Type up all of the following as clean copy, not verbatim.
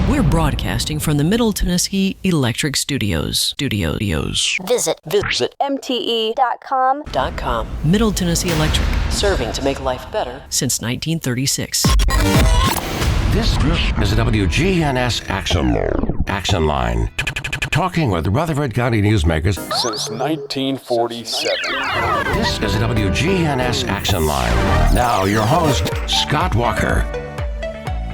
We're broadcasting from the Middle Tennessee Electric Studios. Visit MTE.com. Middle Tennessee Electric, serving to make life better since 1936. This is a WGNS Action Line. Talking with Rutherford County newsmakers since 1947. This is a WGNS Action Line. Now your host, Scott Walker.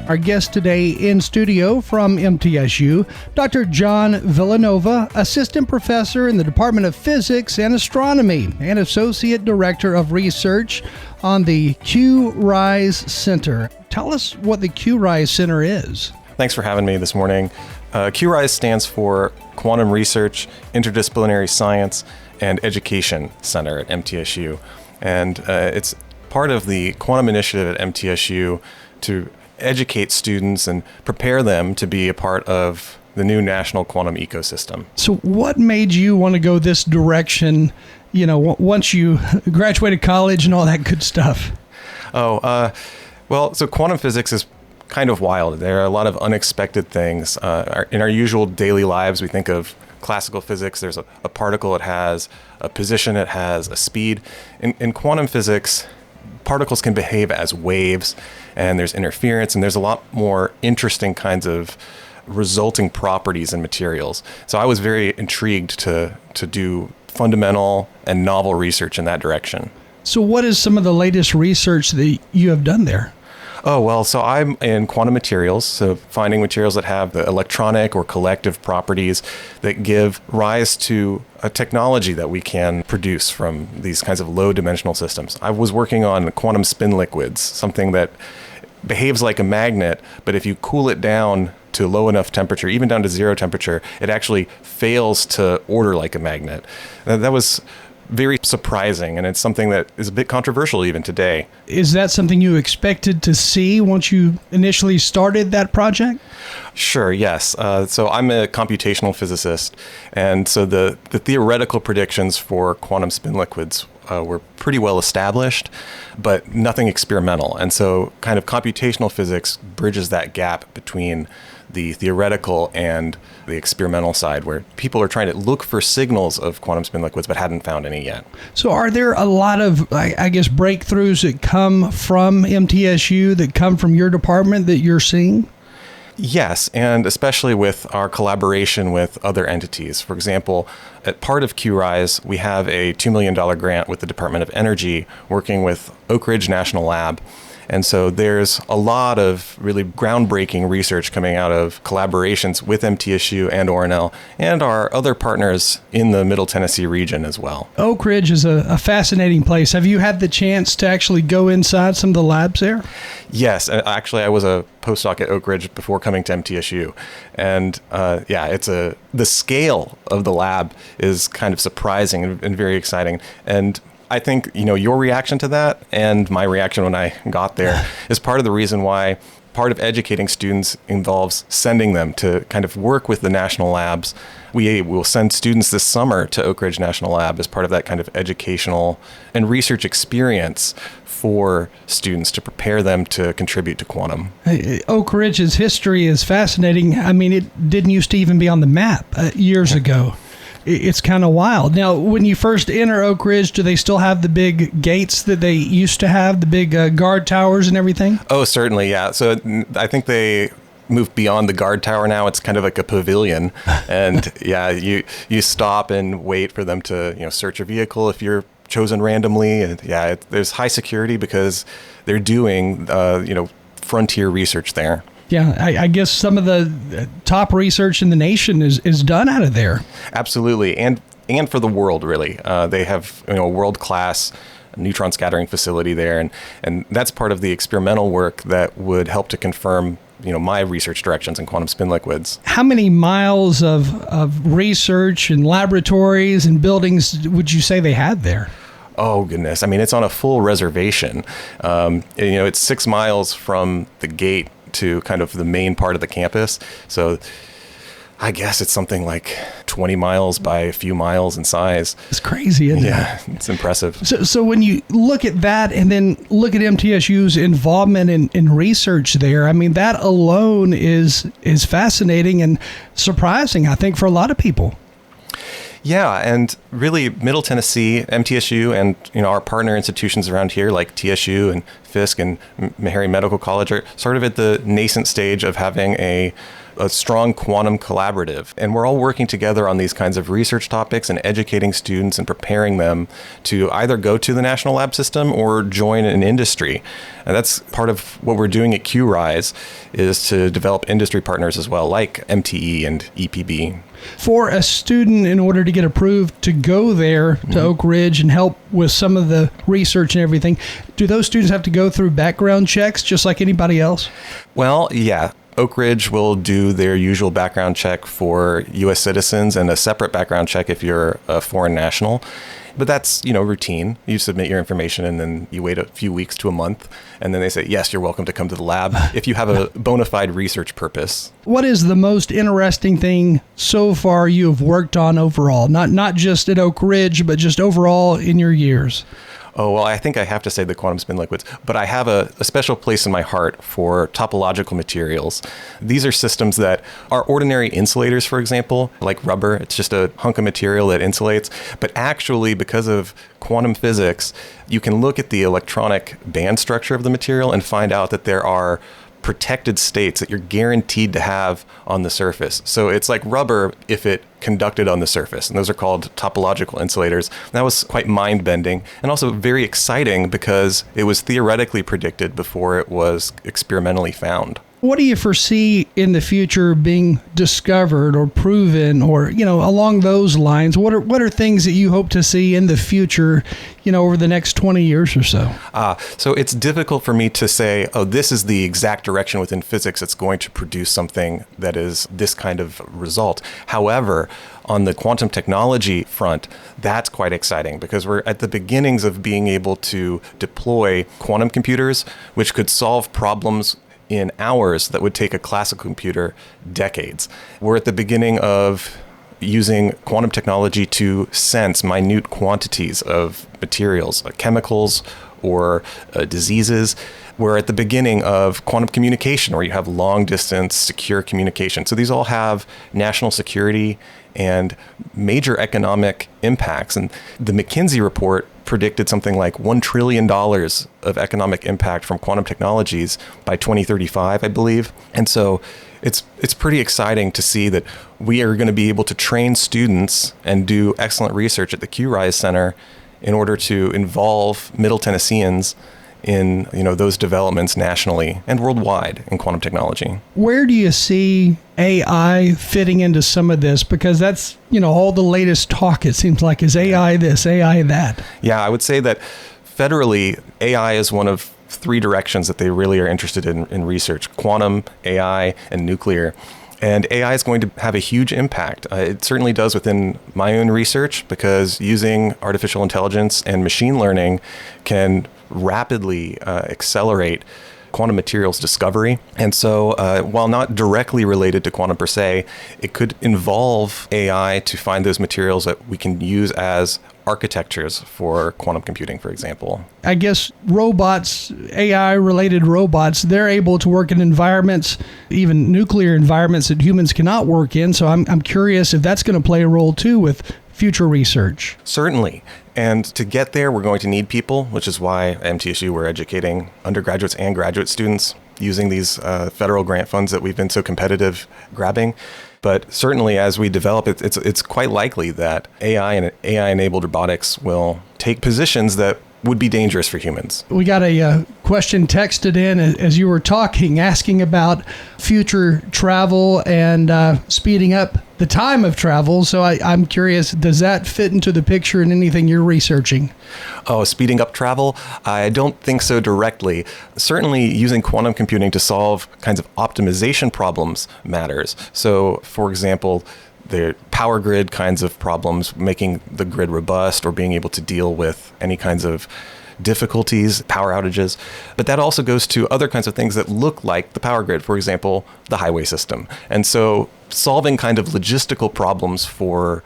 Our guest today in studio from MTSU, Dr. John Villanova, Assistant Professor in the Department of Physics and Astronomy and Associate Director of Research on the QRISE Center. Tell us what the QRISE Center is. Thanks for having me this morning. QRISE stands for Quantum Research, Interdisciplinary Science, and Education Center at MTSU. And it's part of the Quantum Initiative at MTSU to educate students and prepare them to be a part of the new national quantum ecosystem. So what made you want to go this direction, once you graduated college and all that good stuff? So quantum physics is kind of wild. There are a lot of unexpected things. In our usual daily lives, we think of classical physics. There's a particle, it has a position, it has a speed. In quantum physics, particles can behave as waves, and there's interference, and there's a lot more interesting kinds of resulting properties in materials. So I was very intrigued to do fundamental and novel research in that direction. So what is some of the latest research that you have done there? So I'm in quantum materials, so finding materials that have the electronic or collective properties that give rise to a technology that we can produce from these kinds of low-dimensional systems. I was working on quantum spin liquids, something that behaves like a magnet, but if you cool it down to low enough temperature, even down to zero temperature, it actually fails to order like a magnet. That was very surprising, and it's something that is a bit controversial even today. Is that something you expected to see once you initially started that project? Sure, yes. So I'm a computational physicist, and so the theoretical predictions for quantum spin liquids were pretty well established, but nothing experimental. And so kind of computational physics bridges that gap between the theoretical and the experimental side, where people are trying to look for signals of quantum spin liquids but hadn't found any yet. So are there a lot of, breakthroughs that come from MTSU, that come from your department that you're seeing? Yes, and especially with our collaboration with other entities. For example, at part of QRISE, we have a $2 million grant with the Department of Energy working with Oak Ridge National Lab. And so there's a lot of really groundbreaking research coming out of collaborations with MTSU and ORNL and our other partners in the Middle Tennessee region as well. Oak Ridge is a fascinating place. Have you had the chance to actually go inside some of the labs there? Yes. Actually, I was a postdoc at Oak Ridge before coming to MTSU. And the scale of the lab is kind of surprising and very exciting. And I think, your reaction to that and my reaction when I got there is part of the reason why part of educating students involves sending them to kind of work with the national labs. We will send students this summer to Oak Ridge National Lab as part of that kind of educational and research experience for students to prepare them to contribute to quantum. Oak Ridge's history is fascinating. I mean, it didn't used to even be on the map years ago. It's kind of wild. Now, when you first enter Oak Ridge, do they still have the big gates that they used to have, the big guard towers and everything? Oh, certainly, yeah. So I think they moved beyond the guard tower now. It's kind of like a pavilion. And yeah, you stop and wait for them to search your vehicle if you're chosen randomly. And yeah, there's high security because they're doing frontier research there. Yeah, I guess some of the top research in the nation is done out of there. Absolutely, and for the world, really. They have a world-class neutron scattering facility there, and that's part of the experimental work that would help to confirm my research directions in quantum spin liquids. How many miles of research and laboratories and buildings would you say they had there? Oh, goodness. I mean, it's on a full reservation. It's 6 miles from the gate to kind of the main part of the campus. So I guess it's something like 20 miles by a few miles in size. It's crazy, isn't it? Yeah, it's impressive. So when you look at that and then look at MTSU's involvement in research there, I mean, that alone is fascinating and surprising, I think, for a lot of people. Yeah, and really Middle Tennessee, MTSU, and our partner institutions around here like TSU and Fisk and Meharry Medical College are sort of at the nascent stage of having a strong quantum collaborative. And we're all working together on these kinds of research topics and educating students and preparing them to either go to the national lab system or join an industry. And that's part of what we're doing at QRISE, is to develop industry partners as well, like MTE and EPB. For a student, in order to get approved to go there to Oak Ridge and help with some of the research and everything, do those students have to go through background checks just like anybody else? Well, yeah. Oak Ridge will do their usual background check for U.S. citizens and a separate background check if you're a foreign national. But that's, routine. You submit your information and then you wait a few weeks to a month. And then they say, yes, you're welcome to come to the lab if you have a bona fide research purpose. What is the most interesting thing so far you have worked on overall? Not just at Oak Ridge, but just overall in your years? Oh, well, I think I have to say the quantum spin liquids, but I have a special place in my heart for topological materials. These are systems that are ordinary insulators, for example, like rubber. It's just a hunk of material that insulates. But actually, because of quantum physics, you can look at the electronic band structure of the material and find out that there are protected states that you're guaranteed to have on the surface. So it's like rubber if it conducted on the surface, and those are called topological insulators. And that was quite mind-bending and also very exciting because it was theoretically predicted before it was experimentally found. What do you foresee in the future being discovered or proven, or along those lines? What are things that you hope to see in the future, over the next 20 years or so? So it's difficult for me to say, oh, this is the exact direction within physics that's going to produce something that is this kind of result. However, on the quantum technology front, that's quite exciting because we're at the beginnings of being able to deploy quantum computers, which could solve problems in hours that would take a classical computer decades. We're at the beginning of using quantum technology to sense minute quantities of materials, chemicals or diseases. We're at the beginning of quantum communication, where you have long distance secure communication. So these all have national security and major economic impacts. And the McKinsey report predicted something like $1 trillion of economic impact from quantum technologies by 2035, I believe. And so it's pretty exciting to see that we are going to be able to train students and do excellent research at the QRISE Center in order to involve Middle Tennesseans in those developments nationally and worldwide in quantum technology. Where do you see AI fitting into some of this? Because that's all the latest talk, it seems like, is AI this, AI that. Yeah, I would say that federally AI is one of three directions that they really are interested in research: quantum, AI, and nuclear. And AI is going to have a huge impact. It certainly does within my own research, because using artificial intelligence and machine learning can rapidly accelerate quantum materials discovery. And so while not directly related to quantum per se, it could involve AI to find those materials that we can use as architectures for quantum computing, for example. I guess robots, AI-related robots, they're able to work in environments, even nuclear environments that humans cannot work in. So I'm curious if that's going to play a role too with future research. Certainly. And to get there, we're going to need people, which is why at MTSU we're educating undergraduates and graduate students using these federal grant funds that we've been so competitive grabbing. But certainly as we develop it, it's quite likely that AI and AI-enabled robotics will take positions that would be dangerous for humans. We got a question texted in as you were talking, asking about future travel and speeding up the time of travel. So I'm curious, does that fit into the picture in anything you're researching? Oh, speeding up travel? I don't think so directly. Certainly using quantum computing to solve kinds of optimization problems matters. So, for example, the power grid kinds of problems, making the grid robust or being able to deal with any kinds of difficulties, power outages. But that also goes to other kinds of things that look like the power grid, for example, the highway system. And so solving kind of logistical problems for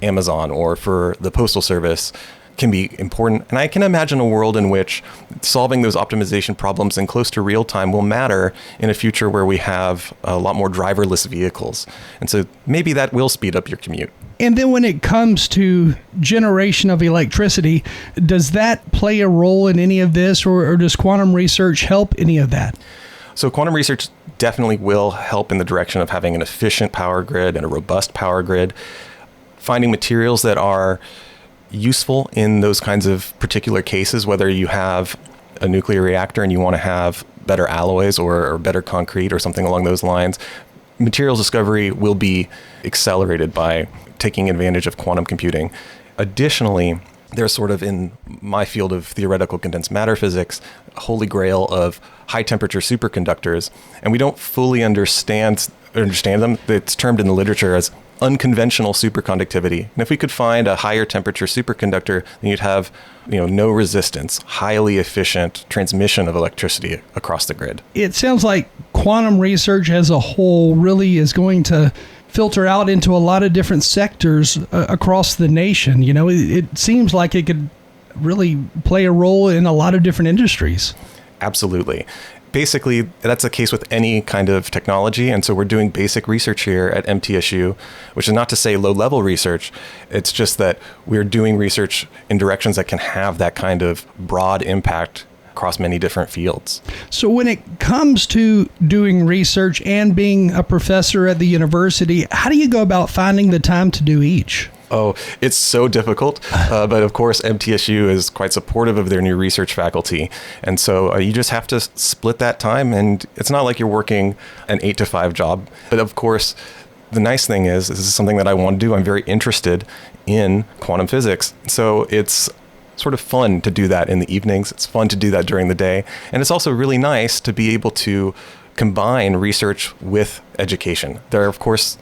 Amazon or for the Postal Service can be important. And I can imagine a world in which solving those optimization problems in close to real time will matter in a future where we have a lot more driverless vehicles. And so maybe that will speed up your commute. And then when it comes to generation of electricity, does that play a role in any of this, or does quantum research help any of that? So quantum research definitely will help in the direction of having an efficient power grid and a robust power grid, finding materials that are useful in those kinds of particular cases, whether you have a nuclear reactor and you want to have better alloys or better concrete or something along those lines. Materials discovery will be accelerated by taking advantage of quantum computing. Additionally, there's sort of, in my field of theoretical condensed matter physics, a holy grail of high temperature superconductors, and we don't fully understand them. It's termed in the literature as unconventional superconductivity. And if we could find a higher temperature superconductor, then you'd have, no resistance, highly efficient transmission of electricity across the grid. It sounds like quantum research as a whole really is going to filter out into a lot of different sectors across the nation. It seems like it could really play a role in a lot of different industries. Absolutely. Basically, that's the case with any kind of technology. And so we're doing basic research here at MTSU, which is not to say low-level research. It's just that we're doing research in directions that can have that kind of broad impact across many different fields. So when it comes to doing research and being a professor at the university, how do you go about finding the time to do each? Oh, it's so difficult. But of course, MTSU is quite supportive of their new research faculty. And so you just have to split that time. And it's not like you're working an 8-to-5 job. But of course, the nice thing is, this is something that I want to do. I'm very interested in quantum physics. So it's sort of fun to do that in the evenings. It's fun to do that during the day. And it's also really nice to be able to combine research with education. There are, of course,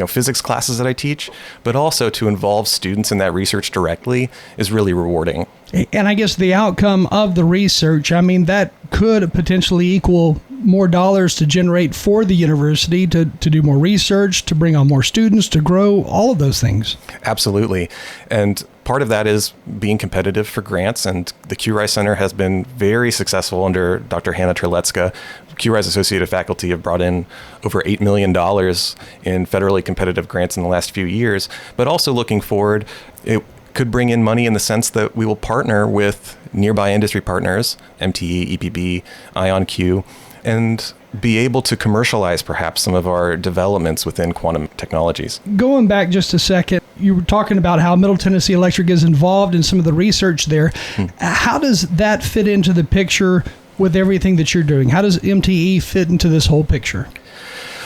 physics classes that I teach, but also to involve students in that research directly is really rewarding. And I guess the outcome of the research, that could potentially equal more dollars to generate for the university to do more research, to bring on more students, to grow, all of those things. Absolutely. And part of that is being competitive for grants, and the QRISE Center has been very successful under Dr. Hannah Terlecka. QRISE associated faculty have brought in over $8 million in federally competitive grants in the last few years, but also looking forward, it could bring in money in the sense that we will partner with nearby industry partners, MTE, EPB, IonQ, and be able to commercialize perhaps some of our developments within quantum technologies. Going back just a second, you were talking about how Middle Tennessee Electric is involved in some of the research there. How does that fit into the picture with everything that you're doing? How does MTE fit into this whole picture?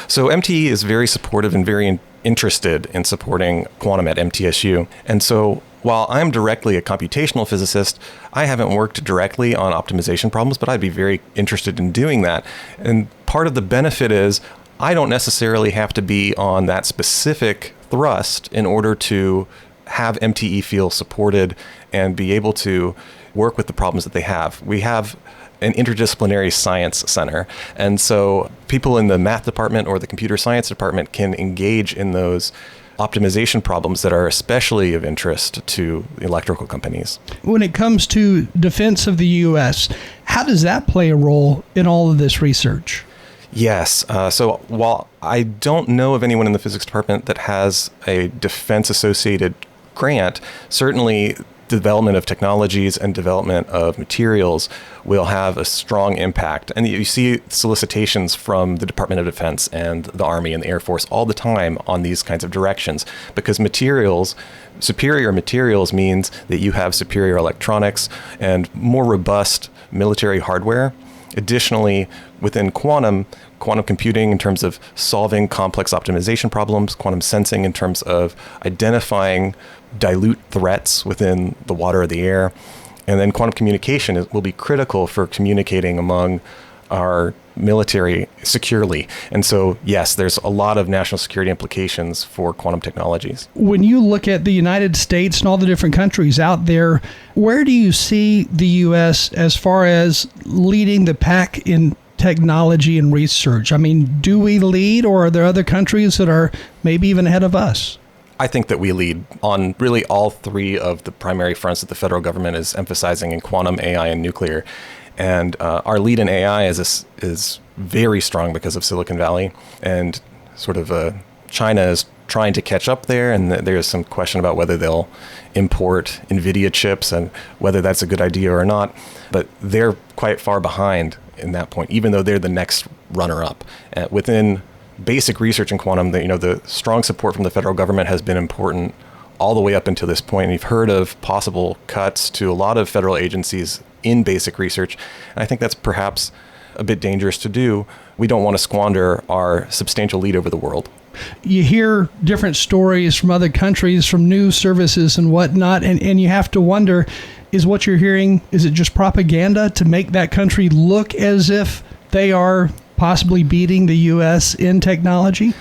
So MTE is very supportive and very interested in supporting quantum at MTSU. And so while I'm directly a computational physicist, I haven't worked directly on optimization problems, but I'd be very interested in doing that. And part of the benefit is I don't necessarily have to be on that specific thrust in order to have MTE feel supported and be able to work with the problems that they have. We have an interdisciplinary science center. And so people in the math department or the computer science department can engage in those optimization problems that are especially of interest to electrical companies. When it comes to defense of the U.S., how does that play a role in all of this research? Yes. So while I don't know of anyone in the physics department that has a defense-associated grant, certainly development of technologies and development of materials will have a strong impact. And you see solicitations from the Department of Defense and the Army and the Air Force all the time on these kinds of directions, because superior materials means that you have superior electronics and more robust military hardware. Additionally, within quantum computing in terms of solving complex optimization problems, quantum sensing in terms of identifying dilute threats within the water or the air, and then quantum communication will be critical for communicating among our military securely. And so, yes, there's a lot of national security implications for quantum technologies. When you look at the United States and all the different countries out there, where do you see the U.S. as far as leading the pack in technology and research? I mean, do we lead, or are there other countries that are maybe even ahead of us? I think that we lead on really all three of the primary fronts that the federal government is emphasizing in quantum, AI, and nuclear. And our lead in AI is very strong because of Silicon Valley, and sort of China is trying to catch up there, and there's some question about whether they'll import NVIDIA chips and whether that's a good idea or not. But they're quite far behind in that point, even though they're the next runner-up. Within basic research in quantum, the strong support from the federal government has been important all the way up until this point. And you've heard of possible cuts to a lot of federal agencies in basic research. And I think that's perhaps a bit dangerous to do. We don't want to squander our substantial lead over the world. You hear different stories from other countries, from news services and whatnot, and you have to wonder, is what you're hearing, is it just propaganda to make that country look as if they are possibly beating the U.S. in technology?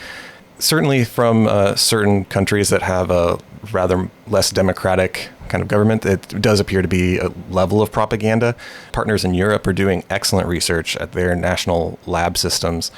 Certainly from certain countries that have a rather less democratic kind of government, it does appear to be a level of propaganda. Partners in Europe are doing excellent research at their national lab systems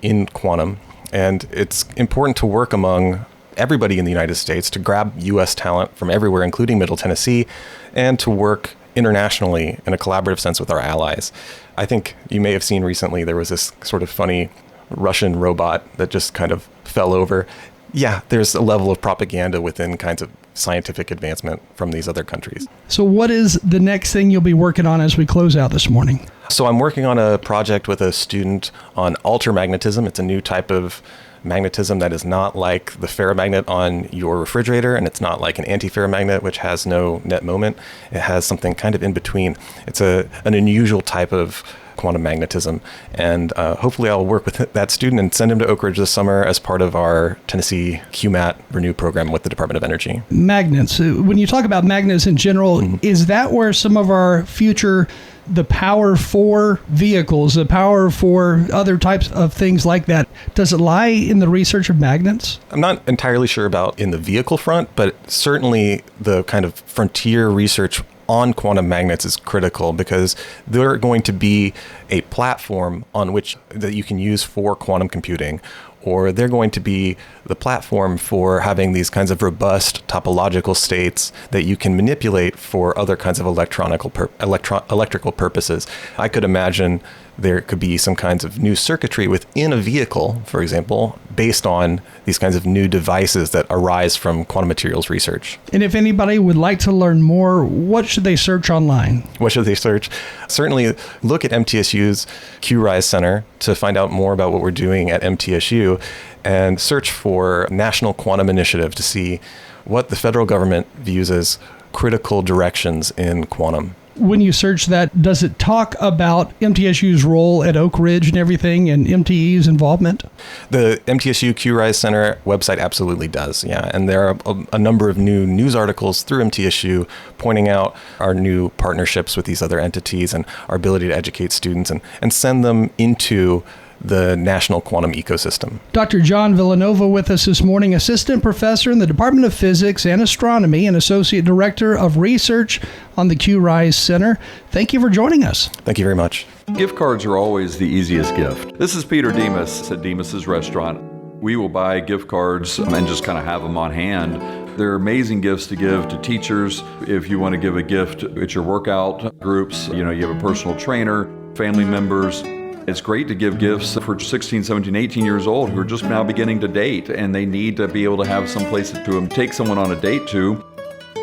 in quantum. And it's important to work among everybody in the United States, to grab U.S. talent from everywhere, including Middle Tennessee, and to work internationally in a collaborative sense with our allies. I think you may have seen recently there was this sort of funny Russian robot that just kind of fell over. Yeah, there's a level of propaganda within kinds of scientific advancement from these other countries. So what is the next thing you'll be working on as we close out this morning? So I'm working on a project with a student on ultramagnetism. It's a new type of magnetism that is not like the ferromagnet on your refrigerator, and it's not like an antiferromagnet, which has no net moment. It has something kind of in between. It's an unusual type of quantum magnetism, and hopefully I'll work with that student and send him to Oak Ridge this summer as part of our Tennessee QMAT Renew program with the Department of Energy. Magnets. When you talk about magnets in general, is that where some of our future, the power for vehicles, the power for other types of things like that, does it lie in the research of magnets? I'm not entirely sure about in the vehicle front, but certainly the kind of frontier research on quantum magnets is critical, because they're going to be a platform on which that you can use for quantum computing, or they're going to be the platform for having these kinds of robust topological states that you can manipulate for other kinds of electrical purposes. I could imagine there could be some kinds of new circuitry within a vehicle, for example, based on these kinds of new devices that arise from quantum materials research. And if anybody would like to learn more, what should they search online? What should they search? Certainly look at MTSU's QRISE Center to find out more about what we're doing at MTSU, and search for National Quantum Initiative to see what the federal government views as critical directions in quantum. When you search that, does it talk about MTSU's role at Oak Ridge and everything, and MTE's involvement? The MTSU QRISE Center website absolutely does, yeah. And there are a number of new news articles through MTSU pointing out our new partnerships with these other entities and our ability to educate students and send them into the national quantum ecosystem. Dr. John Villanova with us this morning, Assistant Professor in the Department of Physics and Astronomy and Associate Director of Research on the QRISE Center. Thank you for joining us. Thank you very much. Gift cards are always the easiest gift. This is Peter Demas at Demas's Restaurant. We will buy gift cards and just kind of have them on hand. They're amazing gifts to give to teachers. If you want to give a gift at your workout groups, you have a personal trainer, family members. It's great to give gifts for 16, 17, 18 years old who are just now beginning to date, and they need to be able to have some place to take someone on a date to.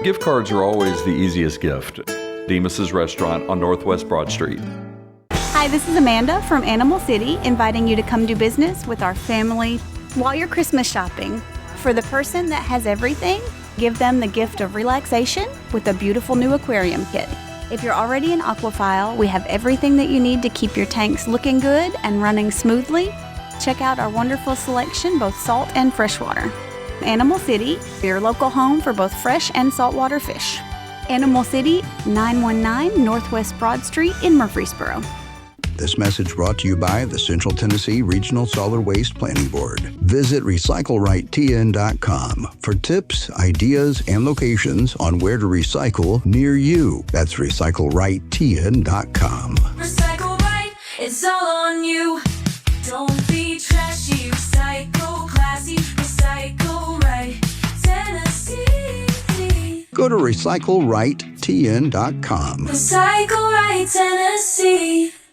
Gift cards are always the easiest gift. Demas's Restaurant on Northwest Broad Street. Hi, this is Amanda from Animal City, inviting you to come do business with our family while you're Christmas shopping. For the person that has everything, give them the gift of relaxation with a beautiful new aquarium kit. If you're already an aquaphile, we have everything that you need to keep your tanks looking good and running smoothly. Check out our wonderful selection, both salt and freshwater. Animal City, your local home for both fresh and saltwater fish. Animal City, 919 Northwest Broad Street in Murfreesboro. This message brought to you by the Central Tennessee Regional Solid Waste Planning Board. Visit RecycleRightTN.com for tips, ideas, and locations on where to recycle near you. That's RecycleRightTN.com. Recycle right, it's all on you. Don't be trashy, recycle classy, recycle right, Tennessee. Go to RecycleRightTN.com. Recycle right, Tennessee.